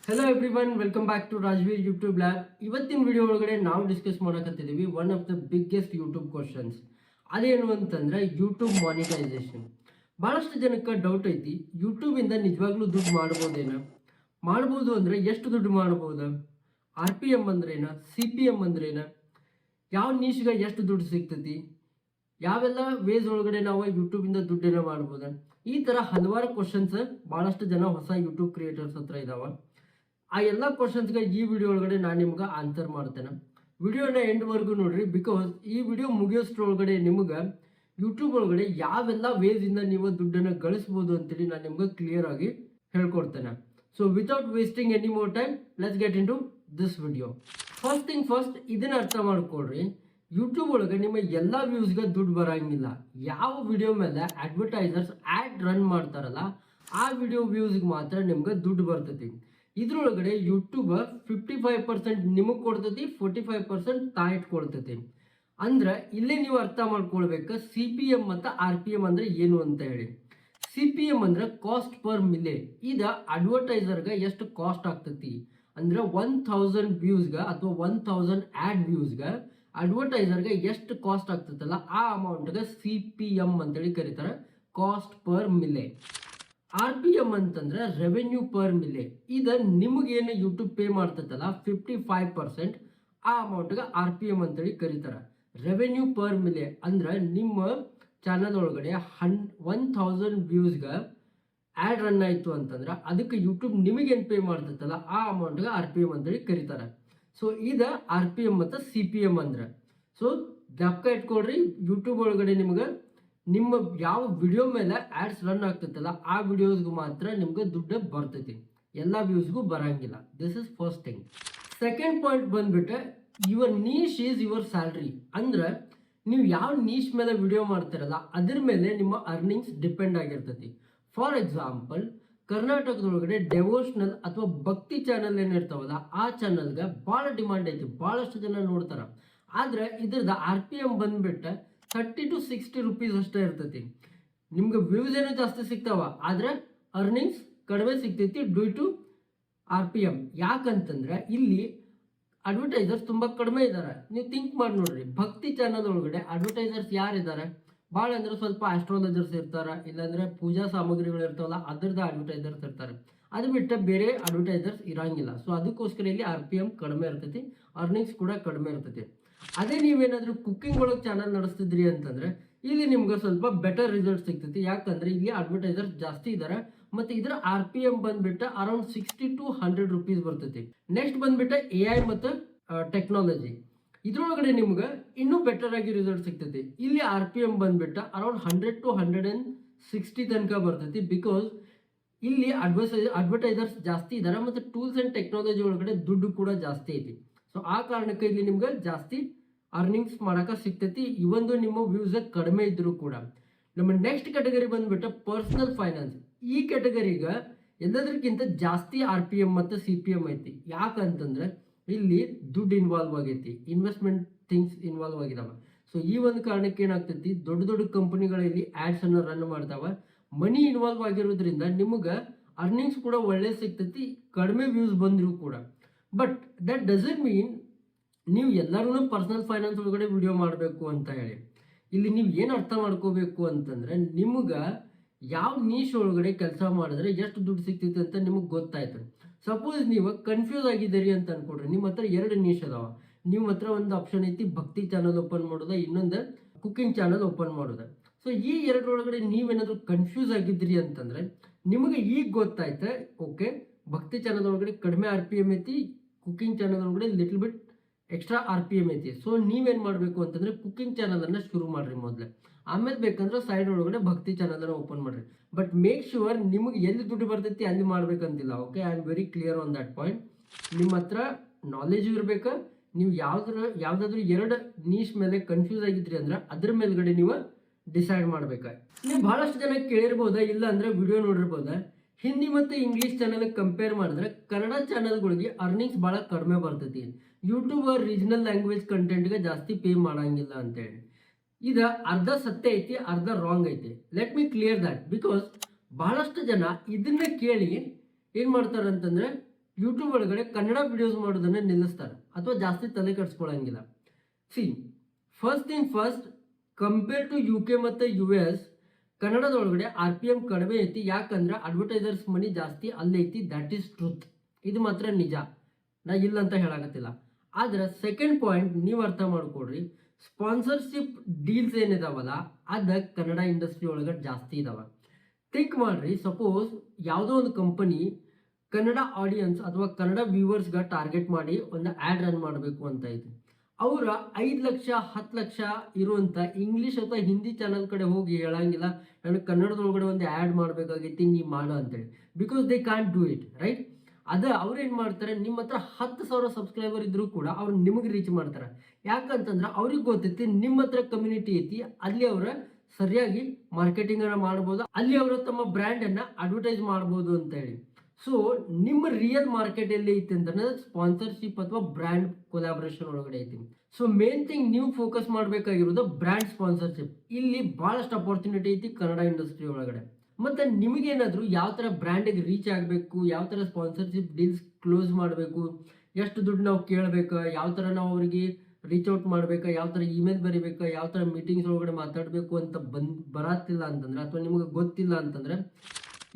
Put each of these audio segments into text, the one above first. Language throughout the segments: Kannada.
Hello everyone, welcome back to Rajveer YouTube lab. ಇವತ್ತಿನ ವಿಡಿಯೋ ಒಳಗಡೆ ನಾವು ಡಿಸ್ಕಸ್ ಮಾಡಕತ್ತಿದ್ದೀವಿ one of the biggest YouTube questions. ಅದೇನು ಅಂತಂದ್ರೆ ಯೂಟ್ಯೂಬ್ ಮಾನಿಟೈಸೇಷನ್. ಬಹಳಷ್ಟು ಜನಕ್ಕೆ ಡೌಟ್ ಐತಿ, ಯೂಟ್ಯೂಬಿಂದ ನಿಜವಾಗ್ಲೂ ದುಡ್ಡು ಮಾಡ್ಬೋದೇನ? ಮಾಡ್ಬೋದು ಅಂದರೆ ಎಷ್ಟು ದುಡ್ಡು ಮಾಡ್ಬೋದ? RPM ಅಂದ್ರೇನ? CPM ಅಂದ್ರೇನ? ಯಾವ ನೀಶ್ಗೆ ಎಷ್ಟು ದುಡ್ಡು ಸಿಗ್ತೈತಿ? ಯಾವೆಲ್ಲ ವೇಸ್ ಒಳಗಡೆ ನಾವು ಯೂಟ್ಯೂಬಿಂದ ದುಡ್ಡನ್ನ ಮಾಡ್ಬೋದ? ಈ ಥರ ಹಲವಾರು ಕ್ವಶನ್ಸ್ ಭಾಳಷ್ಟು ಜನ ಹೊಸ ಯೂಟ್ಯೂಬ್ ಕ್ರಿಯೇಟರ್ಸ್ ಹತ್ರ ಇದಾವ. ಆ ಎಲ್ಲ ಕ್ವಶನ್ಸ್ಗೆ ಈ ವಿಡಿಯೋ ಒಳಗಡೆ ನಾನು ನಿಮ್ಗೆ ಆನ್ಸರ್ ಮಾಡ್ತೇನೆ. ವಿಡಿಯೋನ ಎಂಡ್ವರೆಗೂ ನೋಡ್ರಿ, ಬಿಕಾಸ್ ಈ ವಿಡಿಯೋ ಮುಗಿಯೋಷ್ಟ್ರೊಳಗಡೆ ನಿಮ್ಗೆ ಯೂಟ್ಯೂಬ್ ಒಳಗಡೆ ಯಾವೆಲ್ಲ ವೇಸಿಂದ ನೀವು ದುಡ್ಡನ್ನು ಗಳಿಸ್ಬೋದು ಅಂತೇಳಿ ನಾನು ನಿಮ್ಗೆ ಕ್ಲಿಯರ್ ಆಗಿ ಹೇಳ್ಕೊಡ್ತೇನೆ. So without wasting any more time, let's get into this video. First thing first, ಇದನ್ನ ಅರ್ಥ ಮಾಡ್ಕೊಳ್ರಿ. ಯೂಟ್ಯೂಬ್ ಒಳಗೆ ನಿಮ್ಮ ಎಲ್ಲ ವ್ಯೂಸ್ಗೆ ದುಡ್ಡು ಬರಂಗಿಲ್ಲ. ಯಾವ ವಿಡಿಯೋ ಮೇಲೆ ಅಡ್ವರ್ಟೈಸರ್ಸ್ ಆ್ಯಡ್ ರನ್ ಮಾಡ್ತಾರಲ್ಲ, ಆ ವಿಡಿಯೋ ವ್ಯೂಸ್ಗೆ ಮಾತ್ರ ನಿಮ್ಗೆ ದುಡ್ಡು ಬರ್ತೈತಿ. ಇದ್ರೊಳಗಡೆ ಯೂಟ್ಯೂಬ್ 55% ನಿಮಗೆ ಕೊಡ್ತೈತಿ, 45% ತಾ ಇಟ್ಕೊಳ್ತೈತಿ. ಅಂದ್ರೆ ಇಲ್ಲೇ ನೀವು ಅರ್ಥ ಮಾಡ್ಕೊಳ್ಬೇಕು CPM ಮತ್ತು RPM ಅಂದ್ರೆ ಏನು ಅಂತ ಹೇಳಿ. CPM ಅಂದ್ರೆ ಕಾಸ್ಟ್ ಪರ್ ಮಿಲೆ. ಇದು ಅಡ್ವರ್ಟೈಸರ್ಗೆ ಎಷ್ಟು ಕಾಸ್ಟ್ ಆಗ್ತೈತಿ ಅಂದ್ರೆ 1000 ವ್ಯೂಸ್ಗೆ ಅಥವಾ 1000 ಆ್ಯಡ್ ವ್ಯೂಸ್ಗೆ ಅಡ್ವರ್ಟೈಸರ್ಗೆ ಎಷ್ಟು ಕಾಸ್ಟ್ ಆಗ್ತೈತಲ್ಲ ಆ ಅಮೌಂಟ್ಗೆ CPM ಅಂತೇಳಿ ಕರೀತಾರೆ, ಕಾಸ್ಟ್ ಪರ್ ಮಿಲೆ. RPM ಅಂತಂದ್ರೆ ರೆವೆನ್ಯೂ ಪರ್ ಮಿಲೆ. ಇದು ನಿಮಗೇನು ಯೂಟ್ಯೂಬ್ ಪೇ ಮಾಡ್ತೈತಲ್ಲ 55%, ಆ ಅಮೌಂಟ್ಗೆ RPM ಅಂತೇಳಿ ಕರೀತಾರೆ, ರೆವೆನ್ಯೂ ಪರ್ ಮಿಲೆ. ಅಂದ್ರೆ ನಿಮ್ಮ ಚಾನಲ್ ಒಳಗಡೆ 1000 ವ್ಯೂಸ್ಗೆ ಆ್ಯಡ್ ರನ್ ಆಯಿತು ಅಂತಂದ್ರೆ ಅದಕ್ಕೆ ಯೂಟ್ಯೂಬ್ ನಿಮಗೇನು ಪೇ ಮಾಡ್ತೈತಲ್ಲ ಆ ಅಮೌಂಟ್ಗೆ RPM ಅಂತೇಳಿ ಕರೀತಾರೆ. ಸೊ ಇದು RPM ಮತ್ತು CPM ಅಂದ್ರೆ. ಸೊ ಜ್ಞಾಪಕ ಇಟ್ಕೊಳ್ರಿ, ಯೂಟ್ಯೂಬ್ ಒಳಗಡೆ ನಿಮ್ಗೆ ನಿಮ್ಮ ಯಾವ ವಿಡಿಯೋ ಮೇಲೆ ಆ್ಯಡ್ಸ್ ರನ್ ಆಗ್ತೈತಲ್ಲ ಆ ವಿಡಿಯೋಸ್ಗೂ ಮಾತ್ರ ನಿಮ್ಗೆ ದುಡ್ಡು ಬರ್ತೈತಿ, ಎಲ್ಲ ವ್ಯೂಸ್ಗೂ ಬರಂಗಿಲ್ಲ. This is first thing. Second point ಬಂದ್ಬಿಟ್ಟು, your niche is your salary. ಅಂದ್ರೆ ನೀವು ಯಾವ ನೀಶ್ ಮೇಲೆ ವಿಡಿಯೋ ಮಾಡ್ತಿರಲ್ಲ ಅದ್ರ ಮೇಲೆ ನಿಮ್ಮ ಅರ್ನಿಂಗ್ಸ್ ಡಿಪೆಂಡ್ ಆಗಿರ್ತೈತಿ. ಫಾರ್ ಎಕ್ಸಾಂಪಲ್, ಕರ್ನಾಟಕದೊಳಗಡೆ ಡೆವೋಷನಲ್ ಅಥವಾ ಭಕ್ತಿ ಚಾನಲ್ ಏನಿರ್ತಾವಲ್ಲ ಆ ಚಾನಲ್ಗೆ ಭಾಳ ಡಿಮಾಂಡ್ ಐತಿ, ಭಾಳಷ್ಟು ಜನ ನೋಡ್ತಾರ. ಆದ್ರೆ ಇದ್ರದ್ದು RPM ಬಂದ್ಬಿಟ್ಟು 30 to 60 rupees ಅಷ್ಟೇ ಇರ್ತೈತಿ. ನಿಮ್ಗೆ ವ್ಯೂಸ್ ಏನೋ ಜಾಸ್ತಿ ಸಿಗ್ತಾವ, ಆದ್ರೆ ಅರ್ನಿಂಗ್ಸ್ ಕಡಿಮೆ ಸಿಗ್ತೈತಿ ಡ್ಯೂ ಟು RPM. ಯಾಕಂತಂದ್ರೆ ಇಲ್ಲಿ ಅಡ್ವರ್ಟೈಸರ್ಸ್ ತುಂಬಾ ಕಡಿಮೆ ಇದ್ದಾರೆ. ನೀವು ಥಿಂಕ್ ಮಾಡಿ ನೋಡ್ರಿ, ಭಕ್ತಿ ಚಾನಲ್ ಒಳಗಡೆ ಅಡ್ವರ್ಟೈಸರ್ಸ್ ಯಾರಿದ್ದಾರೆ? ಭಾಳ ಅಂದ್ರೆ ಸ್ವಲ್ಪ ಆಸ್ಟ್ರಾಲಜರ್ಸ್ ಇರ್ತಾರೆ, ಇಲ್ಲಾಂದ್ರೆ ಪೂಜಾ ಸಾಮಗ್ರಿಗಳು ಇರ್ತಾವಲ್ಲ ಅದರದ್ದು ಅಡ್ವರ್ಟೈಸರ್ಸ್ ಇರ್ತಾರೆ. ಅದು ಬಿಟ್ಟು ಬೇರೆ ಅಡ್ವರ್ಟೈಸರ್ಸ್ ಇರಂಗಿಲ್ಲ. ಸೊ ಅದಕ್ಕೋಸ್ಕರ ಇಲ್ಲಿ RPM ಕಡಿಮೆ ಇರ್ತೈತಿ, ಅರ್ನಿಂಗ್ಸ್ ಕೂಡ ಕಡಿಮೆ ಇರ್ತೈತಿ. ಅದೇ ನೀವೇನಾದ್ರೂ ಕುಕ್ಕಿಂಗ್ ಒಳಗೆ ಚಾನಲ್ ನಡೆಸ್ತಿದ್ರಿ ಅಂತಂದ್ರೆ ಇಲ್ಲಿ ನಿಮ್ಗೆ ಸ್ವಲ್ಪ ಬೆಟರ್ ರಿಸಲ್ಟ್ ಸಿಗ್ತೈತಿ. ಯಾಕಂದ್ರೆ ಇಲ್ಲಿ ಅಡ್ವರ್ಟೈಸರ್ಸ್ ಜಾಸ್ತಿ ಇದಾರೆ ಮತ್ತೆ ಇದರ RPM ಬಂದ್ಬಿಟ್ಟು ಅರೌಂಡ್ 60 to 100 rupees ಬರ್ತೈತಿ. ನೆಕ್ಸ್ಟ್ ಬಂದ್ಬಿಟ್ಟು AI ಮತ್ತು ಟೆಕ್ನಾಲಜಿ. ಇದ್ರೊಳಗಡೆ ನಿಮ್ಗೆ ಇನ್ನೂ ಬೆಟರ್ ಆಗಿ ರಿಸಲ್ಟ್ ಸಿಗ್ತೈತಿ. ಇಲ್ಲಿ RPM ಬಂದ್ಬಿಟ್ಟು ಅರೌಂಡ್ 100 to 160 ತನಕ ಬರ್ತೈತಿ. ಬಿಕಾಸ್ ಇಲ್ಲಿ ಅಡ್ವರ್ಟೈಸರ್ಸ್ ಜಾಸ್ತಿ ಇದಾರೆ ಮತ್ತೆ ಟೂಲ್ಸ್ ಅಂಡ್ ಟೆಕ್ನಾಲಜಿ ಒಳಗಡೆ ದುಡ್ಡು ಕೂಡ ಜಾಸ್ತಿ ಐತಿ. ಸೊ ಆ ಕಾರಣಕ್ಕೆ ಇಲ್ಲಿ ನಿಮ್ಗೆ ಜಾಸ್ತಿ ಅರ್ನಿಂಗ್ಸ್ ಮಾಡಕ ಸಿಗ್ತೈತಿ, ಇವೊಂದು ನಿಮ್ಮ ವ್ಯೂಸ್ ಕಡಿಮೆ ಇದ್ರು ಕೂಡ. ನಮ್ಮ ನೆಕ್ಸ್ಟ್ ಕ್ಯಾಟಗರಿ ಬಂದ್ಬಿಟ್ಟು ಪರ್ಸನಲ್ ಫೈನಾನ್ಸ್. ಈ ಕ್ಯಾಟಗರಿಗೆ ಎಲ್ಲದಕ್ಕಿಂತ ಜಾಸ್ತಿ RPM ಮತ್ತು CPM ಐತಿ. ಯಾಕಂತಂದ್ರೆ ಇಲ್ಲಿ ದುಡ್ಡು ಇನ್ವಾಲ್ವ್ ಆಗೈತಿ, ಇನ್ವೆಸ್ಟ್ಮೆಂಟ್ ಥಿಂಗ್ಸ್ ಇನ್ವಾಲ್ವ್ ಆಗಿದಾವೆ. ಸೊ ಈ ಒಂದು ಕಾರಣಕ್ಕೆ ಏನಾಗ್ತೈತಿ, ದೊಡ್ಡ ದೊಡ್ಡ ಕಂಪನಿಗಳಲ್ಲಿ ಆ್ಯಡ್ಸ್ ಅನ್ನು ರನ್ ಮಾಡ್ತಾವ. ಮನಿ ಇನ್ವಾಲ್ವ್ ಆಗಿರೋದ್ರಿಂದ ನಿಮ್ಗೆ ಅರ್ನಿಂಗ್ಸ್ ಕೂಡ ಒಳ್ಳೆ ಸಿಗ್ತೈತಿ, ಕಡಿಮೆ ವ್ಯೂಸ್ ಬಂದ್ರು ಕೂಡ. ಬಟ್ ದಟ್ ಡಸಂಟ್ ಮೀನ್ ನೀವು ಎಲ್ಲರೂ ಪರ್ಸನಲ್ ಫೈನಾನ್ಸ್ ಒಳಗಡೆ ವಿಡಿಯೋ ಮಾಡಬೇಕು ಅಂತ ಹೇಳಿ. ಇಲ್ಲಿ ನೀವು ಏನು ಅರ್ಥ ಮಾಡ್ಕೋಬೇಕು ಅಂತಂದ್ರೆ ನಿಮ್ಗೆ ಯಾವ ನೀಶ್ ಒಳಗಡೆ ಕೆಲಸ ಮಾಡಿದ್ರೆ ಎಷ್ಟು ದುಡ್ಡು ಸಿಗ್ತೈತೆ ಅಂತ ನಿಮಗೆ ಗೊತ್ತಾಯ್ತು. ಸಪೋಸ್ ನೀವು ಕನ್ಫ್ಯೂಸ್ ಆಗಿದ್ದೀರಿ ಅಂತ ಅನ್ಕೊಡ್ರಿ, ನಿಮ್ಮ ಹತ್ರ 2 ನೀಶ್ ಅದಾವ. ನಿಮ್ಮ ಹತ್ರ ಒಂದು ಆಪ್ಷನ್ ಐತಿ ಭಕ್ತಿ ಚಾನಲ್ ಓಪನ್ ಮಾಡೋದ, ಇನ್ನೊಂದು ಕುಕಿಂಗ್ ಚಾನಲ್ ಓಪನ್ ಮಾಡೋದ. ಸೊ ಈ ಎರಡರೊಳಗಡೆ ನೀವೇನಾದ್ರೂ ಕನ್ಫ್ಯೂಸ್ ಆಗಿದ್ರಿ ಅಂತಂದ್ರೆ ನಿಮಗೆ ಈಗ ಗೊತ್ತಾಯ್ತು, ಓಕೆ ಭಕ್ತಿ ಚಾನಲ್ ಒಳಗಡೆ ಕಡಿಮೆ RPM ಐತಿ, ಕುಕಿಂಗ್ ಚಾನಲ್ ಒಳಗಡೆ ಲಿಟಲ್ ಬಿಟ್ ಎಕ್ಸ್ಟ್ರಾ RPM ಐತಿ. ಸೊ ನೀವೇನು ಮಾಡಬೇಕು ಅಂತಂದ್ರೆ ಕುಕಿಂಗ್ ಚಾನಲನ್ನು ಶುರು ಮಾಡ್ರಿ ಮೊದಲೇ, ಆಮೇಲೆ ಬೇಕಂದ್ರೆ ಸೈಡ್ ಒಳಗಡೆ ಭಕ್ತಿ ಚಾನಲನ್ನು ಓಪನ್ ಮಾಡ್ರಿ. ಬಟ್ ಮೇಕ್ ಶ್ಯೂರ್ ನಿಮಗೆ ಎಲ್ಲಿ ದುಡ್ಡು ಬರ್ತೈತಿ ಅಲ್ಲಿ ಮಾಡ್ಬೇಕಂತಿಲ್ಲ. Okay, I am very clear on that point. ನಿಮ್ಮ ಹತ್ರ ನಾಲೆಜ್ ಇರಬೇಕು. ನೀವು ಯಾವ್ದಾದ್ರು 2 ನೀಶ್ ಮೇಲೆ ಕನ್ಫ್ಯೂಸ್ ಆಗಿದ್ರಿ ಅಂದ್ರೆ ಅದ್ರ ಮೇಲ್ಗಡೆ ನೀವು ಡಿಸೈಡ್ ಮಾಡ್ಬೇಕು. ನೀವು ಬಹಳಷ್ಟು ಜನ ಕೇಳಿರ್ಬೋದಾ, ಇಲ್ಲ ಅಂದ್ರೆ ವಿಡಿಯೋ ನೋಡಿರ್ಬೋದಾ, ಹಿಂದಿ ಮತ್ತು ಇಂಗ್ಲೀಷ್ ಚಾನಲ್ ಕಂಪೇರ್ ಮಾಡಿದ್ರೆ ಕನ್ನಡ ಚಾನಲ್ಗಳಿಗೆ ಅರ್ನಿಂಗ್ಸ್ ಭಾಳ ಕಡಿಮೆ ಬರ್ತೈತಿ. ಯೂಟ್ಯೂಬ್ ರೀಜನಲ್ ಲ್ಯಾಂಗ್ವೇಜ್ ಕಂಟೆಂಟ್ಗೆ ಜಾಸ್ತಿ ಪೇ ಮಾಡಂಗಿಲ್ಲ ಅಂತೇಳಿ. ಇದು ಅರ್ಧ ಸತ್ಯ ಐತಿ, ಅರ್ಧ ರಾಂಗ್ ಐತಿ. Let me clear that. Because ಬಹಳಷ್ಟು ಜನ ಇದನ್ನ ಕೇಳಿ ಏನು ಮಾಡ್ತಾರೆ ಅಂತಂದ್ರೆ ಯೂಟ್ಯೂಬ್ ಒಳಗಡೆ ಕನ್ನಡ ವಿಡಿಯೋಸ್ ಮಾಡೋದನ್ನ ನಿಲ್ಲಿಸ್ತಾರೆ ಅಥವಾ ಜಾಸ್ತಿ ತಲೆ ಕೆಡಿಸ್ಕೊಳ್ಳಂಗಿಲ್ಲ. See, first thing first, compare to UK ಮತ್ತು US ಕನ್ನಡದೊಳಗಡೆ RPM ಕಡಿಮೆ ಐತಿ. ಯಾಕಂದ್ರೆ ಅಡ್ವರ್ಟೈಸರ್ಸ್ ಮನಿ ಜಾಸ್ತಿ ಅಲ್ಲೈತಿ. That is truth. ಇದು ಮಾತ್ರ ನಿಜ, ನಾ ಇಲ್ಲ ಅಂತ ಹೇಳಾಕತ್ತಿಲ್ಲ. ಆದ್ರೆ ಸೆಕೆಂಡ್ ಪಾಯಿಂಟ್ ನೀವು ಅರ್ಥ ಮಾಡ್ಕೊಡ್ರಿ, ಸ್ಪಾನ್ಸರ್ಶಿಪ್ ಡೀಲ್ಸ್ ಏನಿದಾವಲ್ಲ ಅದ ಕನ್ನಡ ಇಂಡಸ್ಟ್ರಿ ಒಳಗಡೆ ಜಾಸ್ತಿ ಇದಾವ. ಥಿಂಕ್ ಮಾಡ್ರಿ, ಸಪೋಸ್ ಯಾವುದೋ ಒಂದು ಕಂಪನಿ ಕನ್ನಡ ಆಡಿಯನ್ಸ್ ಅಥವಾ ಕನ್ನಡ ವ್ಯೂವರ್ಸ್ಗೆ ಟಾರ್ಗೆಟ್ ಮಾಡಿ ಒಂದು ಆ್ಯಡ್ ರನ್ ಮಾಡಬೇಕು ಅಂತ ಐತಿ. ಅವರ 5 ಲಕ್ಷ 10 ಲಕ್ಷ ಇರುವಂಥ ಇಂಗ್ಲೀಷ್ ಅಥವಾ ಹಿಂದಿ ಚಾನಲ್ ಕಡೆ ಹೋಗಿ ಹೇಳಂಗಿಲ್ಲ ನನಗೆ ಕನ್ನಡದೊಳಗಡೆ ಒಂದು ಆ್ಯಡ್ ಮಾಡಬೇಕಾಗೈತಿ ನೀ ಮಾಡೋ ಅಂತೇಳಿ. Because they can't do it, right? ಅವ್ರು ಏನು ಮಾಡ್ತಾರೆ, ನಿಮ್ಮ ಹತ್ರ 10,000 ಸಬ್ಸ್ಕ್ರೈಬರ್ ಇದ್ರೂ ಕೂಡ ಅವ್ರು ನಿಮಗೆ ರೀಚ್ ಮಾಡ್ತಾರೆ. ಯಾಕಂತಂದ್ರೆ ಅವ್ರಿಗೆ ಗೊತ್ತೈತಿ ನಿಮ್ಮ ಹತ್ರ ಕಮ್ಯುನಿಟಿ ಐತಿ, ಅಲ್ಲಿ ಅವರ ಸರಿಯಾಗಿ ಮಾರ್ಕೆಟಿಂಗ್ ಅನ್ನ ಮಾಡ್ಬೋದು, ಅಲ್ಲಿ ಅವರು ತಮ್ಮ ಬ್ರ್ಯಾಂಡ್ ಅನ್ನ ಅಡ್ವರ್ಟೈಸ್ ಮಾಡ್ಬೋದು ಅಂತ ಹೇಳಿ. ಸೊ ನಿಮ್ಮ ರಿಯಲ್ ಮಾರ್ಕೆಟ್ ಎಲ್ಲಿ ಐತಿ ಅಂತಂದ್ರೆ ಸ್ಪಾನ್ಸರ್ಶಿಪ್ ಅಥವಾ ಬ್ರ್ಯಾಂಡ್ ಕೊಲಾಬರೇಷನ್ ಒಳಗಡೆ ಐತಿ. ಸೊ ಮೇನ್ ಥಿಂಗ್ ನೀವು ಫೋಕಸ್ ಮಾಡಬೇಕಾಗಿರೋದು ಬ್ರ್ಯಾಂಡ್ ಸ್ಪಾನ್ಸರ್ಶಿಪ್. ಇಲ್ಲಿ ಬಹಳಷ್ಟು ಅಪರ್ಚುನಿಟಿ ಐತಿ ಕನ್ನಡ ಇಂಡಸ್ಟ್ರಿ ಒಳಗಡೆ. ಮತ್ತೆ ನಿಮಗೇನಾದ್ರು ಯಾವ ಥರ ಬ್ರ್ಯಾಂಡಿಗೆ ರೀಚ್ ಆಗಬೇಕು, ಯಾವ ಥರ ಸ್ಪಾನ್ಸರ್ಶಿಪ್ ಡೀಲ್ಸ್ ಕ್ಲೋಸ್ ಮಾಡಬೇಕು, ಎಷ್ಟು ದುಡ್ಡು ನಾವು ಕೇಳಬೇಕು, ಯಾವ ಥರ ನಾವು ಅವರಿಗೆ ರೀಚ್ ಔಟ್ ಮಾಡಬೇಕಾ, ಯಾವ ಥರ ಇಮೇಲ್ ಬರೀಬೇಕಾ, ಯಾವ ಥರ ಮೀಟಿಂಗ್ಸ್ ಒಳಗಡೆ ಮಾತಾಡಬೇಕು ಅಂತ ಬರತ್ತಿಲ್ಲ ಅಂತಂದ್ರೆ ಅಥವಾ ನಿಮಗೆ ಗೊತ್ತಿಲ್ಲ ಅಂತಂದ್ರೆ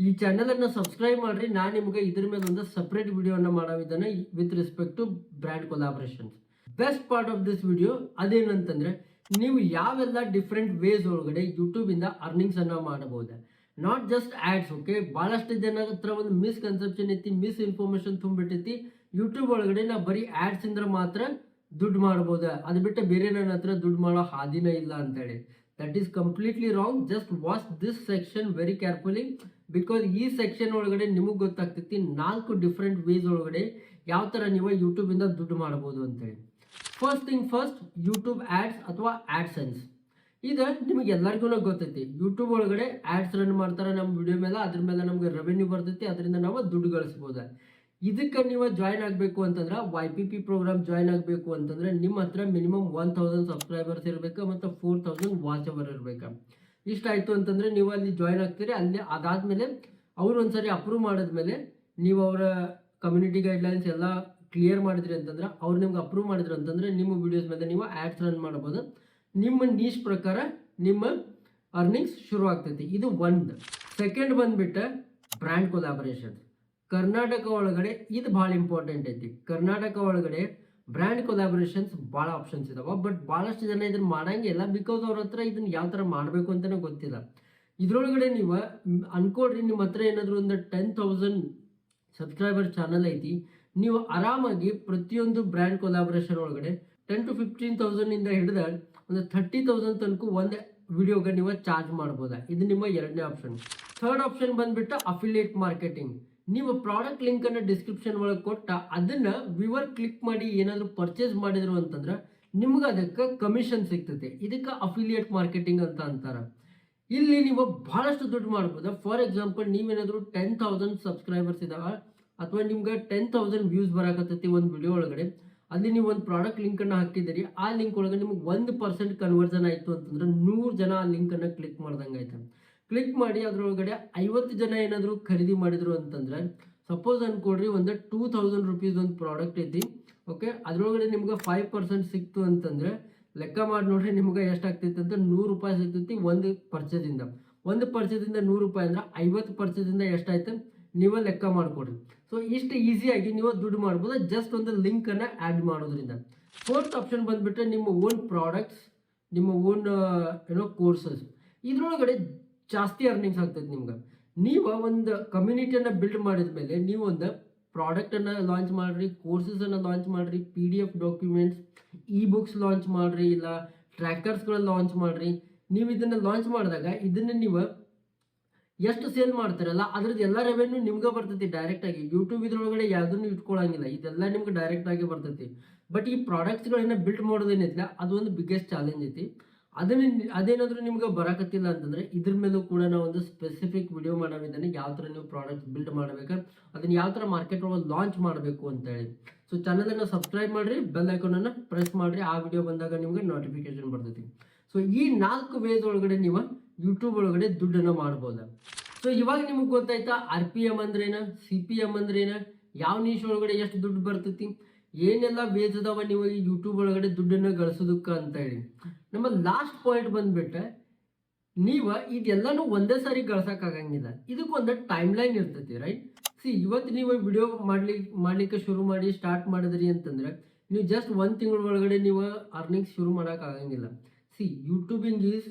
ಈ ಚಾನಲನ್ನು ಸಬ್ಸ್ಕ್ರೈಬ್ ಮಾಡಿರಿ. ನಾನು ನಿಮಗೆ ಇದ್ರ ಮೇಲೆ ಒಂದು ಸಪ್ರೇಟ್ ವಿಡಿಯೋನ ಮಾಡೋವಿದ್ದಾನೆ with respect to brand collaborations. Best part of this video ಅದೇನಂತಂದ್ರೆ ನೀವು ಯಾವೆಲ್ಲ ಡಿಫ್ರೆಂಟ್ ವೇಸ್ ಒಳಗಡೆ ಯೂಟ್ಯೂಬಿಂದ ಅರ್ನಿಂಗ್ಸ್ ಅನ್ನ ಮಾಡಬಹುದು. Not just ads. ಓಕೆ, ಭಾಳಷ್ಟು ಜನ ಹತ್ರ ಒಂದು ಮಿಸ್ಕನ್ಸೆಪ್ಷನ್ ಐತಿ, ಮಿಸ್ ಇನ್ಫಾರ್ಮೇಶನ್ ತುಂಬಿಟ್ಟೈತಿ. ಯೂಟ್ಯೂಬ್ ಒಳಗಡೆ ನಾ ಬರೀ ಆ್ಯಡ್ಸ್ ಇಂದ ಮಾತ್ರ ದುಡ್ಡು ಮಾಡ್ಬೋದು, ಅದು ಬಿಟ್ಟು ಬೇರೆ ನನ್ನ ಹತ್ರ ದುಡ್ಡು ಮಾಡೋ ಹಾದಿನ ಇಲ್ಲ ಅಂತೇಳಿ. That is completely wrong. Just watch this section very carefully, because ಈ ಸೆಕ್ಷನ್ ಒಳಗಡೆ ನಿಮಗೆ ಗೊತ್ತಾಗ್ತೈತಿ 4 ಡಿಫ್ರೆಂಟ್ ವೇಸ್ ಒಳಗಡೆ ಯಾವ ಥರ ನೀವು ಯೂಟ್ಯೂಬಿಂದ ದುಡ್ಡು ಮಾಡ್ಬೋದು ಅಂತೇಳಿ. First thing first, YouTube ads ಅಥವಾ ಆ್ಯಡ್ಸೆನ್ಸ್. ಇದು ನಿಮಗೆ ಎಲ್ಲರಿಗೂ ಗೊತ್ತೈತಿ. ಯೂಟ್ಯೂಬ್ ಒಳಗಡೆ ಆ್ಯಡ್ಸ್ ರನ್ ಮಾಡ್ತಾರೆ ನಮ್ಮ ವಿಡಿಯೋ ಮೇಲೆ, ಅದ್ರ ಮೇಲೆ ನಮಗೆ ರೆವೆನ್ಯೂ ಬರ್ತೈತಿ, ಅದರಿಂದ ನಾವು ದುಡ್ಡು ಗಳಿಸ್ಬೋದು. ಇದಕ್ಕೆ ನೀವು ಜಾಯ್ನ್ ಆಗಬೇಕು ಅಂತಂದ್ರೆ YPP ಪ್ರೋಗ್ರಾಮ್ ಜಾಯ್ನ್ ಆಗಬೇಕು ಅಂತಂದ್ರೆ ನಿಮ್ಮ ಹತ್ರ ಮಿನಿಮಮ್ 1000 ಸಬ್ಸ್ಕ್ರೈಬರ್ಸ್ ಇರಬೇಕು ಮತ್ತು 4000 ವಾಚ್ ಅವರ್ ಇರಬೇಕು. ಇಷ್ಟ ಆಯಿತು ಅಂತಂದರೆ ನೀವು ಅಲ್ಲಿ ಜಾಯ್ನ್ ಆಗ್ತೀರಿ. ಅಲ್ಲಿ ಅದಾದಮೇಲೆ ಅವರು ಒಂದ್ಸರಿ ಅಪ್ರೂವ್ ಮಾಡಿದ್ಮೇಲೆ ನೀವು ಅವರ ಕಮ್ಯುನಿಟಿ ಗೈಡ್ಲೈನ್ಸ್ ಎಲ್ಲ ಕ್ಲಿಯರ್ ಮಾಡಿದ್ರಿ ಅಂತಂದ್ರೆ ಅವ್ರು ನಿಮ್ಗೆ ಅಪ್ರೂವ್ ಮಾಡಿದ್ರು ಅಂತಂದರೆ ನಿಮ್ಮ ವಿಡಿಯೋಸ್ ಮೇಲೆ ನೀವು ಆ್ಯಡ್ಸ್ ರನ್ ಮಾಡ್ಬೋದು. ನಿಮ್ಮ ನೀಶ್ ಪ್ರಕಾರ ನಿಮ್ಮ ಅರ್ನಿಂಗ್ಸ್ ಶುರು ಆಗ್ತೈತಿ. ಇದು ಒಂದು. ಸೆಕೆಂಡ್ ಬಂದ್ಬಿಟ್ಟು ಬ್ರ್ಯಾಂಡ್ ಕೊಲಾಬರೇಷನ್. ಕರ್ನಾಟಕ ಒಳಗಡೆ ಇದು ಭಾಳ ಇಂಪಾರ್ಟೆಂಟ್ ಐತಿ. ಕರ್ನಾಟಕ ಒಳಗಡೆ ಬ್ರ್ಯಾಂಡ್ ಕೊಲಾಬರೇಷನ್ಸ್ ಭಾಳ ಆಪ್ಷನ್ಸ್ ಇದಾವೆ, ಬಟ್ ಭಾಳಷ್ಟು ಜನ ಇದನ್ನು ಮಾಡಂಗಿಲ್ಲ. ಬಿಕಾಸ್ ಅವ್ರ ಹತ್ರ ಇದನ್ನು ಯಾವ ಥರ ಮಾಡಬೇಕು ಅಂತಲೇ ಗೊತ್ತಿಲ್ಲ. ಇದರೊಳಗಡೆ ನೀವು ಅನ್ಕೊಡ್ರಿ, ನಿಮ್ಮ ಹತ್ರ ಏನಾದರೂ ಒಂದು 10,000 ಸಬ್ಸ್ಕ್ರೈಬರ್ ಚಾನಲ್ ಐತಿ, ನೀವು ಆರಾಮಾಗಿ ಪ್ರತಿಯೊಂದು ಬ್ರ್ಯಾಂಡ್ ಕೊಲಾಬರೇಷನ್ ಒಳಗಡೆ 10 to 15,000 ಹಿಡಿದ ಒಂದು 30,000 ತನಕ ಒಂದು ವಿಡಿಯೋಗೆ ನೀವು ಚಾರ್ಜ್ ಮಾಡ್ಬೋದಾ. ಇದು ನಿಮ್ಮ ಎರಡನೇ ಆಪ್ಷನ್. ಥರ್ಡ್ ಆಪ್ಷನ್ ಬಂದ್ಬಿಟ್ಟು ಅಫಿಲಿಯೇಟ್ ಮಾರ್ಕೆಟಿಂಗ್. ನೀವು ಪ್ರಾಡಕ್ಟ್ ಲಿಂಕನ್ನು ಡಿಸ್ಕ್ರಿಪ್ಷನ್ ಒಳಗೆ ಕೊಟ್ಟ ಅದನ್ನು ವ್ಯೂವರ್ ಕ್ಲಿಕ್ ಮಾಡಿ ಏನಾದರೂ ಪರ್ಚೇಸ್ ಮಾಡಿದ್ರು ಅಂತಂದ್ರೆ ನಿಮ್ಗೆ ಅದಕ್ಕೆ ಕಮಿಷನ್ ಸಿಗ್ತೈತೆ. ಇದಕ್ಕೆ ಅಫಿಲಿಯೇಟ್ ಮಾರ್ಕೆಟಿಂಗ್ ಅಂತ ಅಂತಾರೆ. ಇಲ್ಲಿ ನೀವು ಬಹಳಷ್ಟು ದುಡ್ಡು ಮಾಡ್ಬೋದು. ಫಾರ್ ಎಕ್ಸಾಂಪಲ್, ನೀವೇನಾದರೂ 10,000 ಸಬ್ಸ್ಕ್ರೈಬರ್ಸ್ ಇದಾವೆ ಅಥವಾ ನಿಮ್ಗೆ 10,000 ವ್ಯೂಸ್ ಬರಾಕತ್ತೈತಿ ಒಂದು ವಿಡಿಯೋ ಒಳಗಡೆ, ಅಲ್ಲಿ ನೀವು ಒಂದು ಪ್ರಾಡಕ್ಟ್ ಲಿಂಕನ್ನು ಹಾಕಿದ್ದೀರಿ, ಆ ಲಿಂಕ್ ಒಳಗೆ ನಿಮ್ಗೆ 1% ಕನ್ವರ್ಷನ್ ಆಯಿತು ಅಂತಂದ್ರೆ 100 ಜನ ಆ ಲಿಂಕನ್ನು ಕ್ಲಿಕ್ ಮಾಡ್ದಂಗೆ ಆಯ್ತು. ಕ್ಲಿಕ್ ಮಾಡಿ ಅದರೊಳಗಡೆ 50 ಜನ ಏನಾದರೂ ಖರೀದಿ ಮಾಡಿದ್ರು ಅಂತಂದ್ರೆ, ಸಪೋಸ್ ಅನ್ಕೊಡ್ರಿ ಒಂದು 2,000 ರೂಪೀಸ್ ಒಂದು ಪ್ರಾಡಕ್ಟ್ ಐತಿ. ಓಕೆ, ಅದರೊಳಗಡೆ ನಿಮ್ಗೆ 5% ಸಿಕ್ತು ಅಂತಂದ್ರೆ ಲೆಕ್ಕ ಮಾಡಿ ನೋಡ್ರಿ ನಿಮ್ಗೆ ಎಷ್ಟಾಗ್ತೈತೆ ಅಂತ. 100 ರೂಪಾಯಿ ಸಿಗ್ತೈತಿ ಒಂದು ಪರ್ಚೇಸಿಂದ. ಒಂದು ಪರ್ಚೇಸಿಂದ 100 ರೂಪಾಯಿ ಅಂದ್ರೆ 50 ಪರ್ಚೇಸಿಂದ ಎಷ್ಟಾಯ್ತು ನೀವು ಲೆಕ್ಕ ಮಾಡಿಕೊಡ್ರಿ. ಸೊ ಇಷ್ಟು ಈಸಿಯಾಗಿ ನೀವು ದುಡ್ಡು ಮಾಡ್ಬೋದು ಜಸ್ಟ್ ಒಂದು ಲಿಂಕನ್ನು ಆ್ಯಡ್ ಮಾಡೋದ್ರಿಂದ. ಫೋರ್ತ್ ಆಪ್ಷನ್ ಬಂದುಬಿಟ್ರೆ ನಿಮ್ಮ ಓನ್ ಪ್ರಾಡಕ್ಟ್ಸ್, ನಿಮ್ಮ ಓನ್ ಕೋರ್ಸಸ್. ಇದರೊಳಗಡೆ ಜಾಸ್ತಿ ಅರ್ನಿಂಗ್ಸ್ ಆಗ್ತೈತೆ ನಿಮ್ಗೆ. ನೀವು ಒಂದು ಕಮ್ಯುನಿಟಿಯನ್ನು ಬಿಲ್ಡ್ ಮಾಡಿದ ಮೇಲೆ ನೀವು ಒಂದು ಪ್ರಾಡಕ್ಟನ್ನು ಲಾಂಚ್ ಮಾಡಿರಿ, ಕೋರ್ಸಸನ್ನು ಲಾಂಚ್ ಮಾಡಿರಿ, PDF ಡಾಕ್ಯುಮೆಂಟ್ಸ್, ಬುಕ್ಸ್ ಲಾಂಚ್ ಮಾಡಿರಿ, ಇಲ್ಲ ಟ್ರ್ಯಾಕರ್ಸ್ಗಳನ್ನ ಲಾಂಚ್ ಮಾಡಿರಿ. ನೀವು ಇದನ್ನು ಲಾಂಚ್ ಮಾಡಿದಾಗ ಇದನ್ನು ನೀವು ಎಷ್ಟು ಸೇಲ್ ಮಾಡ್ತಾರಲ್ಲ ಅದ್ರದ್ದು ಎಲ್ಲ ರೆವೆನ್ಯೂ ನಿಮ್ಗೆ ಬರ್ತೈತಿ ಡೈರೆಕ್ಟಾಗಿ. ಯೂಟ್ಯೂಬ್ ಇದ್ರೊಳಗಡೆ ಯಾವುದನ್ನು ಇಟ್ಕೊಳ್ಳಂಗಿಲ್ಲ, ಇದೆಲ್ಲ ನಿಮ್ಗೆ ಡೈರೆಕ್ಟಾಗಿ ಬರ್ತೈತಿ. ಬಟ್ ಈ ಪ್ರಾಡಕ್ಟ್ಸ್ಗಳನ್ನ ಬಿಲ್ಡ್ ಮಾಡೋದೇನೈತಿಲ್ಲ ಅದು ಒಂದು ಬಿಗ್ಗೆಸ್ಟ್ ಚಾಲೆಂಜ್ ಐತಿ. ಅದೇನಾದರೂ ನಿಮ್ಗೆ ಬರಾಕತ್ತಿಲ್ಲ ಅಂತಂದರೆ ಇದ್ರ ಮೇಲೂ ಕೂಡ ನಾವು ಒಂದು ಸ್ಪೆಸಿಫಿಕ್ ವಿಡಿಯೋ ಮಾಡೋದಿದ್ದಾನೆ, ಯಾವ ಥರ ನೀವು ಪ್ರಾಡಕ್ಟ್ ಬಿಲ್ಡ್ ಮಾಡಬೇಕು, ಅದನ್ನು ಯಾವ ಥರ ಮಾರ್ಕೆಟ್ ಒಳಗೆ ಲಾಂಚ್ ಮಾಡಬೇಕು ಅಂತೇಳಿ. ಸೊ ಚಾನಲನ್ನು ಸಬ್ಸ್ಕ್ರೈಬ್ ಮಾಡಿರಿ, ಬೆಲ್ ಐಕಾನನ್ನು ಪ್ರೆಸ್ ಮಾಡಿರಿ, ಆ ವಿಡಿಯೋ ಬಂದಾಗ ನಿಮ್ಗೆ ನೋಟಿಫಿಕೇಶನ್ ಬರ್ತೈತಿ. ಸೊ ಈ 4 ವೇಸ್ ಒಳಗಡೆ ನೀವು ಯೂಟ್ಯೂಬ್ ಒಳಗಡೆ ದುಡ್ಡನ್ನು ಮಾಡ್ಬೋದು. ಸೊ ಇವಾಗ ನಿಮಗೆ ಗೊತ್ತಾಯ್ತಾ RPM ಅಂದ್ರೇನು, CPM ಅಂದ್ರೇನು, ಯಾವ ನೀಶ್ ಒಳಗಡೆ ಎಷ್ಟು ದುಡ್ಡು ಬರ್ತೈತಿ, ಏನೆಲ್ಲ ವೇಸ್ ಅದಾವ ನೀವು ಈ ಯೂಟ್ಯೂಬ್ ಒಳಗಡೆ ದುಡ್ಡನ್ನು ಗಳಿಸೋದಕ್ಕೆ ಅಂತ ಹೇಳಿ. ನಮ್ಮ ಲಾಸ್ಟ್ ಪಾಯಿಂಟ್ ಬಂದ್ಬಿಟ್ಟೆ, ನೀವು ಇದೆಲ್ಲನೂ ಒಂದೇ ಸಾರಿ ಗಳಿಸೋಕ್ಕಾಗಂಗಿಲ್ಲ, ಇದಕ್ಕೊಂದು ಟೈಮ್ ಲೈನ್ ಇರ್ತೈತಿ, ರೈಟ್? ಇವತ್ತು ನೀವು ವಿಡಿಯೋ ಮಾಡ್ಲಿಕ್ಕೆ ಶುರು ಮಾಡಿ ಸ್ಟಾರ್ಟ್ ಮಾಡಿದ್ರಿ ಅಂತಂದ್ರೆ ನೀವು ಜಸ್ಟ್ 1 ತಿಂಗಳ ಒಳಗಡೆ ನೀವು ಅರ್ನಿಂಗ್ಸ್ ಶುರು ಮಾಡೋಕ್ಕಾಗಂಗಿಲ್ಲ. YouTubing is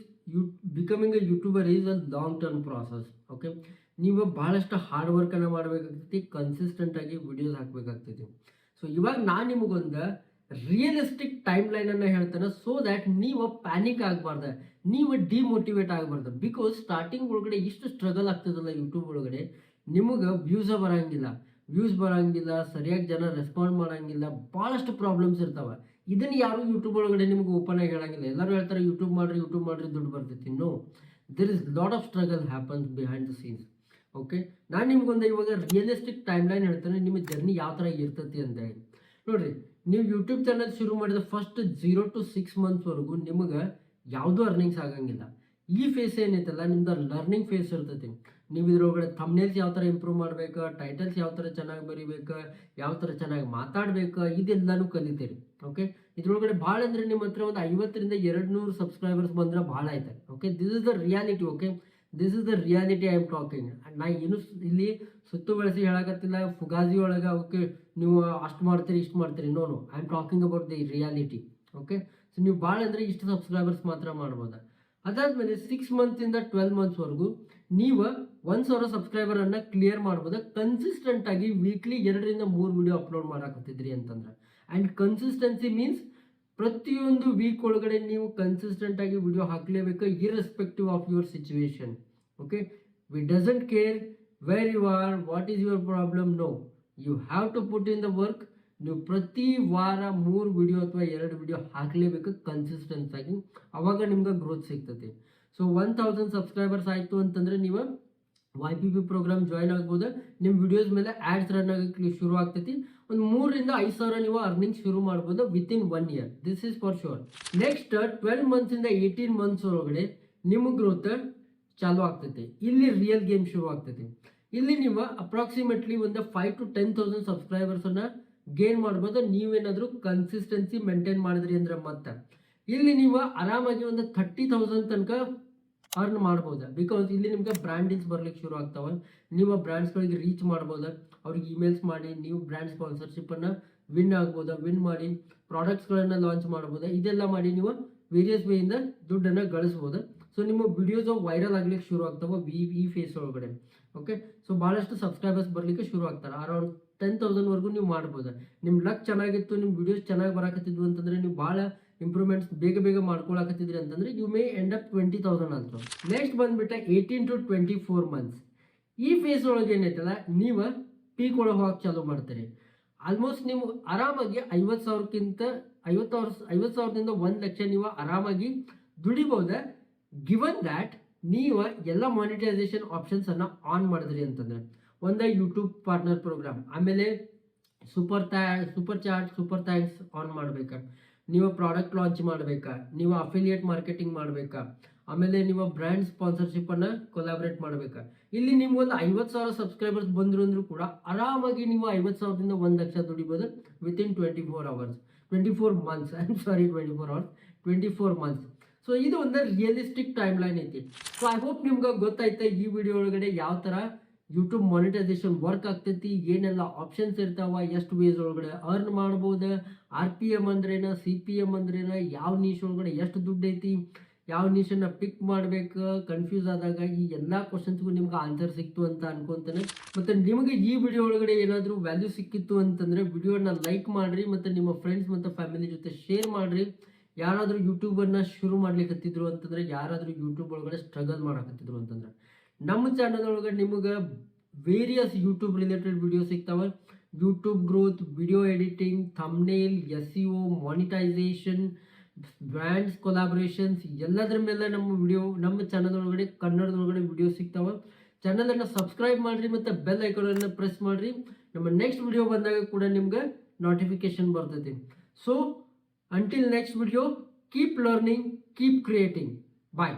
becoming a YouTuber is a long term process. Okay, ನೀವು ಭಾಳಷ್ಟು ಹಾರ್ಡ್ ವರ್ಕನ್ನು ಮಾಡಬೇಕಾಗ್ತೈತಿ, ಕನ್ಸಿಸ್ಟೆಂಟಾಗಿ ವಿಡಿಯೋಸ್ ಹಾಕಬೇಕಾಗ್ತೈತಿ. ಸೊ ಇವಾಗ ನಾನು ನಿಮಗೊಂದು ರಿಯಲಿಸ್ಟಿಕ್ ಟೈಮ್ ಲೈನನ್ನು ಹೇಳ್ತೇನೆ, ಸೊ ದ್ಯಾಟ್ ನೀವು ಪ್ಯಾನಿಕ್ ಆಗಬಾರ್ದು, ನೀವು ಡಿಮೋಟಿವೇಟ್ ಆಗಬಾರ್ದು. ಬಿಕಾಸ್ ಸ್ಟಾರ್ಟಿಂಗ್ ಒಳಗಡೆ ಇಷ್ಟು ಸ್ಟ್ರಗಲ್ ಆಗ್ತದಲ್ಲ ಯೂಟ್ಯೂಬ್ ಒಳಗಡೆ, ನಿಮಗೆ ವ್ಯೂಸ್ ಬರೋಂಗಿಲ್ಲ, ಸರಿಯಾಗಿ ಜನ ರೆಸ್ಪಾಂಡ್ ಮಾಡೋಂಗಿಲ್ಲ, ಭಾಳಷ್ಟು ಪ್ರಾಬ್ಲಮ್ಸ್ ಇರ್ತಾವೆ. ಇದನ್ನು ಯಾರು ಯೂಟ್ಯೂಬ್ ಒಳಗಡೆ ನಿಮ್ಗೆ ಓಪನ್ ಆಗಿ ಹೇಳಂಗಿಲ್ಲ. ಎಲ್ಲರೂ ಹೇಳ್ತಾರೆ ಯೂಟ್ಯೂಬ್ ಮಾಡ್ರಿ ದುಡ್ಡು ಬರ್ತೈತಿ. No, there is lot of struggle happens behind the scenes. Okay, ನಾನು ನಿಮ್ಗೊಂದು ಇವಾಗ ರಿಯಲಿಸ್ಟಿಕ್ ಟೈಮ್ ಲೈನ್ ಹೇಳ್ತೇನೆ, ನಿಮ್ಮ ಜರ್ನಿ ಯಾವ ಥರ ಇರ್ತೈತಿ ಅಂತ ಹೇಳಿ. ನೋಡಿರಿ, ನೀವು ಯೂಟ್ಯೂಬ್ ಚಾನಲ್ ಶುರು ಮಾಡಿದ ಫಸ್ಟ್ 0 to 6 ಮಂತ್ಸ್ವರೆಗೂ ನಿಮಗೆ ಯಾವುದೂ ಅರ್ನಿಂಗ್ಸ್ ಆಗಂಗಿಲ್ಲ. ಈ ಫೇಸ್ ಏನೈತಲ್ಲ ನಿಮ್ದು ಲರ್ನಿಂಗ್ ಫೇಸ್ ಇರ್ತೈತಿ. ನೀವು ಇದ್ರೊಳಗಡೆ ಥಂಬ್ನೇಲ್ಸ್ ಯಾವ ಥರ ಇಂಪ್ರೂವ್ ಮಾಡ್ಬೇಕು, ಟೈಟಲ್ಸ್ ಯಾವ ಥರ ಚೆನ್ನಾಗಿ ಬರೀಬೇಕು, ಯಾವ ಥರ ಚೆನ್ನಾಗಿ ಮಾತಾಡ್ಬೇಕು, ಇದೆಲ್ಲನೂ ಕಲಿತೀರಿ. ಓಕೆ, ಇದ್ರೊಳಗಡೆ ಭಾಳ ಅಂದರೆ ನಿಮ್ಮ ಹತ್ರ ಒಂದು 50 ರಿಂದ 200 ಸಬ್ಸ್ಕ್ರೈಬರ್ಸ್ ಬಂದ್ರೆ ಭಾಳ ಆಯ್ತು. Okay, this is the reality. Okay, this is the reality I am talking. ನಾ ಏನು ಇಲ್ಲಿ ಸುತ್ತು ಬಳಸಿ ಹೇಳಕತ್ತಿಲ್ಲ, ಫುಗಾಜಿ ಒಳಗೆ ಓಕೆ ನೀವು ಅಷ್ಟು ಮಾಡ್ತೀರಿ ಇಷ್ಟು ಮಾಡ್ತೀರಿ. No, I am talking about the reality. Okay, so ನೀವು ಭಾಳ ಅಂದರೆ ಇಷ್ಟು ಸಬ್ಸ್ಕ್ರೈಬರ್ಸ್ ಮಾತ್ರ ಮಾಡ್ಬೋದು. ಅದಾದಮೇಲೆ 6 ಮಂತ್ಸಿಂದ 12 ಮಂತ್ಸ್ವರೆಗೂ ನೀವು 1,000 ಸಬ್ಸ್ಕ್ರೈಬರನ್ನು ಕ್ಲಿಯರ್ ಮಾಡ್ಬೋದು ಕನ್ಸಿಸ್ಟೆಂಟಾಗಿ. ವೀಕ್ಲಿ 2 ರಿಂದ 3 ವಿಡಿಯೋ ಅಪ್ಲೋಡ್ ಮಾಡಕತ್ತಿದ್ರಿ ಅಂತಂದ್ರೆ. ಆ್ಯಂಡ್ ಕನ್ಸಿಸ್ಟೆನ್ಸಿ ಮೀನ್ಸ್ ಪ್ರತಿಯೊಂದು ವೀಕ್ ಒಳಗಡೆ ನೀವು ಕನ್ಸಿಸ್ಟೆಂಟಾಗಿ ವಿಡಿಯೋ ಹಾಕಲೇಬೇಕು, irrespective of your situation. Okay, we doesn't care where you are, what is your problem. No, you have to put in the work. ನೀವು ಪ್ರತಿ ವಾರ 3 ವಿಡಿಯೋ ಅಥವಾ 2 ವಿಡಿಯೋ ಹಾಕಲೇಬೇಕು ಕನ್ಸಿಸ್ಟೆನ್ಸ್ ಆಗಿ, ಅವಾಗ ನಿಮ್ಗೆ ಗ್ರೋತ್ ಸಿಗ್ತದೆ. ಸೊ 1000 ಸಬ್ಸ್ಕ್ರೈಬರ್ಸ್ ಆಯಿತು ಅಂತಂದರೆ ನೀವು YPP ಪ್ರೋಗ್ರಾಮ್ ಜಾಯ್ನ್ ಆಗ್ಬೋದು. ನಿಮ್ಮ ವಿಡಿಯೋಸ್ ಮೇಲೆ ಆ್ಯಡ್ಸ್ ರನ್ ಆಗಕ್ಕೆ ಶುರು ಆಗ್ತೈತಿ. ಒಂದು 3 ರಿಂದ 5 ಸಾವಿರ ನೀವು ಅರ್ನಿಂಗ್ ಶುರು ಮಾಡ್ಬೋದು within 1 year. This is for sure. Next 12 ಮಂತ್ಸಿಂದ 18 months ಒಳಗಡೆ ನಿಮ್ಮ ಗ್ರೋತ್ ಚಾಲು ಆಗ್ತೈತಿ. ಇಲ್ಲಿ ರಿಯಲ್ ಗೇಮ್ ಶುರು ಆಗ್ತೈತಿ. ಇಲ್ಲಿ ನೀವು ಅಪ್ರಾಕ್ಸಿಮೇಟ್ಲಿ ಒಂದು 5 to 10,000 ಸಬ್ಸ್ಕ್ರೈಬರ್ಸನ್ನು ಗೇನ್ ಮಾಡ್ಬೋದು, ನೀವೇನಾದರೂ ಕನ್ಸಿಸ್ಟೆನ್ಸಿ ಮೇಂಟೈನ್ ಮಾಡಿದ್ರಿ ಅಂದ್ರೆ. ಮತ್ತೆ ಇಲ್ಲಿ ನೀವು ಆರಾಮಾಗಿ ಒಂದು 30,000 ತನಕ ಅರ್ನ್ ಮಾಡ್ಬೋದು. ಬಿಕಾಸ್ ಇಲ್ಲಿ ನಿಮ್ಗೆ ಬ್ರ್ಯಾಂಡ್ ಡೀಲ್ಸ್ ಬರ್ಲಿಕ್ಕೆ ಶುರು ಆಗ್ತಾವೆ. ನೀವು ಬ್ರ್ಯಾಂಡ್ಸ್ಗಳಿಗೆ ರೀಚ್ ಮಾಡ್ಬೋದು, ಅವ್ರಿಗೆ ಇಮೇಲ್ಸ್ ಮಾಡಿ ನೀವು ಬ್ರ್ಯಾಂಡ್ ಸ್ಪಾನ್ಸರ್ಶಿಪ್ಪನ್ನು ವಿನ್ ಆಗ್ಬೋದು. ವಿನ್ ಮಾಡಿ ಪ್ರಾಡಕ್ಟ್ಸ್ಗಳನ್ನು ಲಾಂಚ್ ಮಾಡ್ಬೋದು. ಇದೆಲ್ಲ ಮಾಡಿ ನೀವು ವೇರಿಯಸ್ ವೇಯಿಂದ ದುಡ್ಡನ್ನು ಗಳಿಸ್ಬೋದು. ಸೊ ನಿಮ್ಮ ವಿಡಿಯೋಸ್ ವೈರಲ್ ಆಗ್ಲಿಕ್ಕೆ ಶುರು ಆಗ್ತಾವೆ ಈ ಫೇಸ್ ಒಳಗಡೆ. ಓಕೆ, ಸೊ ಭಾಳಷ್ಟು ಸಬ್ಸ್ಕ್ರೈಬರ್ಸ್ ಬರಲಿಕ್ಕೆ ಶುರು ಆಗ್ತಾರೆ. ಅರೌಂಡ್ 10,000ವರೆಗೂ ನೀವು ಮಾಡ್ಬೋದು. ನಿಮ್ಮ ಲಕ್ ಚೆನ್ನಾಗಿತ್ತು, ನಿಮ್ಮ ವಿಡಿಯೋಸ್ ಚೆನ್ನಾಗಿ ಬರಾಕತ್ತಿದ್ವು ಅಂತಂದರೆ, ನೀವು ಭಾಳ ಇಂಪ್ರೂವ್ಮೆಂಟ್ಸ್ ಬೇಗ ಮಾಡ್ಕೊಳಕತ್ತಿದ್ರಿ ಅಂತಂದರೆ you may end up 20,000 also. Next ಬಂದ್ಬಿಟ್ಟು 18 to 24 ಮಂತ್ಸ್. ಈ ಫೇಸ್ ಒಳಗೆ ಏನೈತಲ್ಲ, ನೀವು ಪೀಕ್ ಒಳಗೆ ಹೋಗಕ್ಕೆ ಚಾಲೂ ಮಾಡ್ತೀರಿ. ಆಲ್ಮೋಸ್ಟ್ ನೀವು ಆರಾಮಾಗಿ 50,000ದಿಂದ 1 ಲಕ್ಷ ನೀವು ಆರಾಮಾಗಿ ದುಡಿಬೋದು. ಗಿವನ್ ದ್ಯಾಟ್ ನೀವು ಎಲ್ಲ ಮಾನಿಟೈಸೇಷನ್ ಆಪ್ಷನ್ಸನ್ನು ಆನ್ ಮಾಡಿದ್ರಿ ಅಂತಂದರೆ, ಒಂದು ಯೂಟ್ಯೂಬ್ ಪಾರ್ಟ್ನರ್ ಪ್ರೋಗ್ರಾಮ್, ಆಮೇಲೆ super chat, super thanks on ಮಾಡಬೇಕಾ, ನೀವು ಪ್ರಾಡಕ್ಟ್ ಲಾಂಚ್ ಮಾಡಬೇಕಾ, ನೀವು ಅಫಿಲಿಯೇಟ್ ಮಾರ್ಕೆಟಿಂಗ್ ಮಾಡಬೇಕಾ, ಆಮೇಲೆ ನೀವು ಬ್ರ್ಯಾಂಡ್ ಸ್ಪಾನ್ಸರ್ಶಿಪ್ಪನ್ನು ಕೊಲಾಬ್ರೇಟ್ ಮಾಡಬೇಕಾ. ಇಲ್ಲಿ ನಿಮ್ಗೊಂದು 50,000 ಸಬ್ಸ್ಕ್ರೈಬರ್ಸ್ ಬಂದರು ಅಂದರೂ ಕೂಡ ಆರಾಮಾಗಿ ನೀವು 50,000ದಿಂದ 1 ಲಕ್ಷ ದುಡಿಬೋದು ವಿತಿನ್ 24 ಮಂತ್ಸ್. ಸೊ ಇದು ಒಂದು ರಿಯಲಿಸ್ಟಿಕ್ ಟೈಮ್ ಲೈನ್ ಐತಿ. ಸೊ ಐ ಹೋಪ್ ನಿಮ್ಗೆ ಗೊತ್ತಾಯ್ತಾ ಈ ವಿಡಿಯೋ ಒಳಗಡೆ ಯಾವ ಥರ ಯೂಟ್ಯೂಬ್ ಮಾನಿಟೈಸೇಷನ್ ವರ್ಕ್ ಆಗ್ತೈತಿ, ಏನೆಲ್ಲ ಆಪ್ಷನ್ಸ್ ಇರ್ತಾವ, ಎಷ್ಟು ವೇಸ್ ಒಳಗಡೆ ಅರ್ನ್ ಮಾಡ್ಬೋದು, RPM ಅಂದ್ರೇನ, CPM ಅಂದ್ರೇನ, ಯಾವ ನೀಶ್ ಒಳಗಡೆ ಎಷ್ಟು ದುಡ್ಡು ಐತಿ, ಯಾವ ನೀಶನ್ನು ಪಿಕ್ ಮಾಡಬೇಕು, ಕನ್ಫ್ಯೂಸ್ ಆದಾಗ ಈ ಎಲ್ಲ ಕ್ವಶನ್ಸ್ಗೂ ನಿಮ್ಗೆ ಆನ್ಸರ್ ಸಿಕ್ತು ಅಂತ ಅನ್ಕೊತಾನೆ. ಮತ್ತು ನಿಮಗೆ ಈ ವಿಡಿಯೋ ಒಳಗಡೆ ಏನಾದರೂ ವ್ಯಾಲ್ಯೂ ಸಿಕ್ಕಿತ್ತು ಅಂತಂದರೆ ವಿಡಿಯೋನ ಲೈಕ್ ಮಾಡಿರಿ, ಮತ್ತು ನಿಮ್ಮ ಫ್ರೆಂಡ್ಸ್ ಮತ್ತು ಫ್ಯಾಮಿಲಿ ಜೊತೆ ಶೇರ್ ಮಾಡಿರಿ. ಯಾರಾದರೂ ಯೂಟ್ಯೂಬನ್ನು ಶುರು ಮಾಡ್ಲಿಕ್ಕತ್ತಿದ್ರು ಅಂತಂದರೆ, ಯಾರಾದರೂ ಯೂಟ್ಯೂಬ್ ಒಳಗಡೆ ಸ್ಟ್ರಗಲ್ ಮಾಡಕತ್ತಿದ್ರು ಅಂತಂದ್ರೆ, ನಮ್ಮ ಚಾನಲ್ ಒಳಗಡೆ ನಿಮಗೆ ವೇರಿಯಸ್ ಯೂಟ್ಯೂಬ್ ರಿಲೇಟೆಡ್ ವಿಡಿಯೋ ಸಿಗ್ತಾವೆ. YouTube growth, video editing, thumbnail, SEO, monetisation, brands collaborations, ಎಲ್ಲದರ ಮೇಲೆ ನಮ್ಮ ಚಾನಲ್ ಒಳಗಡೆ ಕನ್ನಡದೊಳಗಡೆ ವಿಡಿಯೋ ಸಿಗ್ತಾವೆ. ಚಾನಲನ್ನು ಸಬ್ಸ್ಕ್ರೈಬ್ ಮಾಡಿರಿ ಮತ್ತು ಬೆಲ್ ಐಕಾನನ್ನು ಪ್ರೆಸ್ ಮಾಡಿರಿ. ನಮ್ಮ ನೆಕ್ಸ್ಟ್ ವಿಡಿಯೋ ಬಂದಾಗ ಕೂಡ ನಿಮ್ಗೆ ನೋಟಿಫಿಕೇಶನ್ ಬರ್ತೈತಿ. So until next video, keep learning, keep creating. Bye.